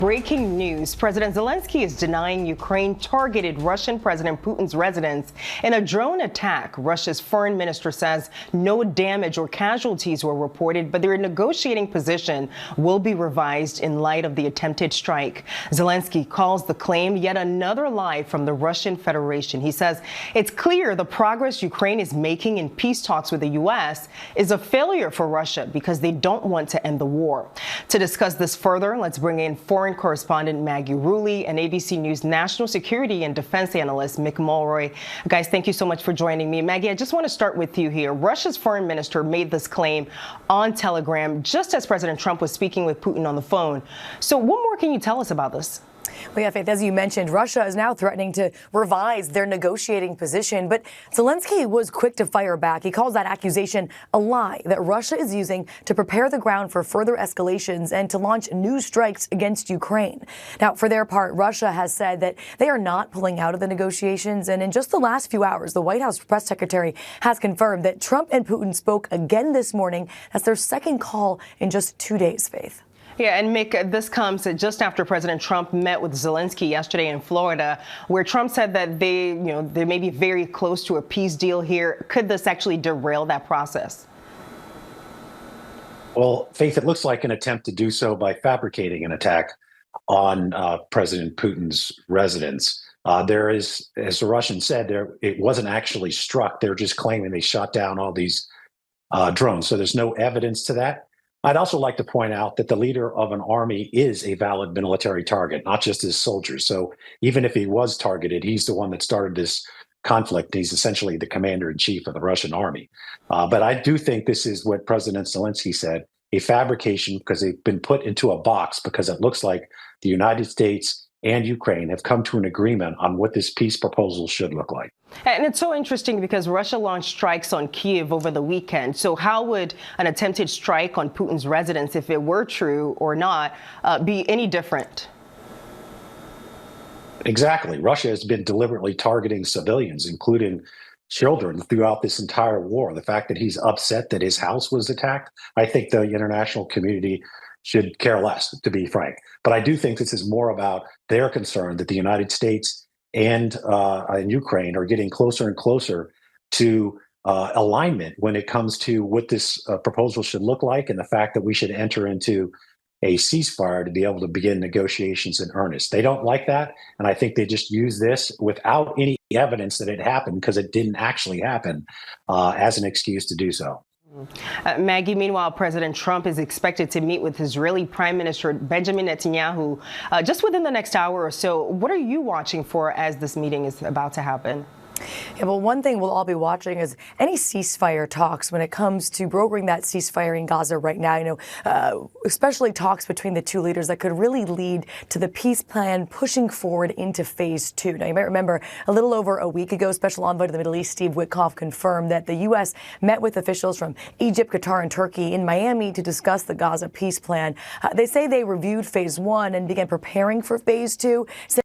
Breaking news. President Zelenskyy is denying Ukraine targeted Russian President Putin's residence in a drone attack. Russia's foreign minister says no damage or casualties were reported, but their negotiating position will be revised in light of the attempted strike. Zelenskyy calls the claim yet another lie from the Russian Federation. He says it's clear the progress Ukraine is making in peace talks with the U.S. is a failure for Russia because they don't want to end the war. To discuss this further, let's bring in foreign correspondent Maggie Rulli and ABC News national security and defense analyst Mick Mulroy. Guys, thank you so much for joining me. Maggie, I just want to start with you here. Russia's foreign minister made this claim on Telegram just as President Trump was speaking with Putin on the phone. So what more can you tell us about this? Well, yeah, Faith, as you mentioned, Russia is now threatening to revise their negotiating position. But Zelenskyy was quick to fire back. He calls that accusation a lie that Russia is using to prepare the ground for further escalations and to launch new strikes against Ukraine. Now, for their part, Russia has said that they are not pulling out of the negotiations. And in just the last few hours, the White House press secretary has confirmed that Trump and Putin spoke again this morning. That's their second call in just 2 days, Faith. Yeah, and Mick, this comes just after President Trump met with Zelenskyy yesterday in Florida, where Trump said that they may be very close to a peace deal here. Could this actually derail that process? Well, Faith, it looks like an attempt to do so by fabricating an attack on President Putin's residence. There is, as the Russians said, it wasn't actually struck. They're just claiming they shot down all these drones. So there's no evidence to that. I'd also like to point out that the leader of an army is a valid military target, not just his soldiers. So even if he was targeted, he's the one that started this conflict. He's essentially the commander-in-chief of the Russian army. But I do think this is what President Zelenskyy said, a fabrication, because they've been put into a box because it looks like the United States and Ukraine have come to an agreement on what this peace proposal should look like. And it's so interesting because Russia launched strikes on Kyiv over the weekend. So how would an attempted strike on Putin's residence, if it were true or not, be any different? Exactly. Russia has been deliberately targeting civilians, including children, throughout this entire war. The fact that he's upset that his house was attacked, I think the international community should care less, to be frank. But I do think this is more about their concern that the United States and Ukraine are getting closer and closer to alignment when it comes to what this proposal should look like, and the fact that we should enter into a ceasefire to be able to begin negotiations in earnest. They don't like that, and I think they just use this without any evidence that it happened, because it didn't actually happen, as an excuse to do so. Maggie, meanwhile, President Trump is expected to meet with Israeli Prime Minister Benjamin Netanyahu just within the next hour or so. What are you watching for as this meeting is about to happen? Yeah, well, one thing we'll all be watching is any ceasefire talks when it comes to brokering that ceasefire in Gaza right now, especially talks between the two leaders that could really lead to the peace plan pushing forward into phase 2. Now, you might remember a little over a week ago, Special Envoy to the Middle East Steve Witkoff confirmed that the U.S. met with officials from Egypt, Qatar, and Turkey in Miami to discuss the Gaza peace plan. They say they reviewed phase 1 and began preparing for phase 2, saying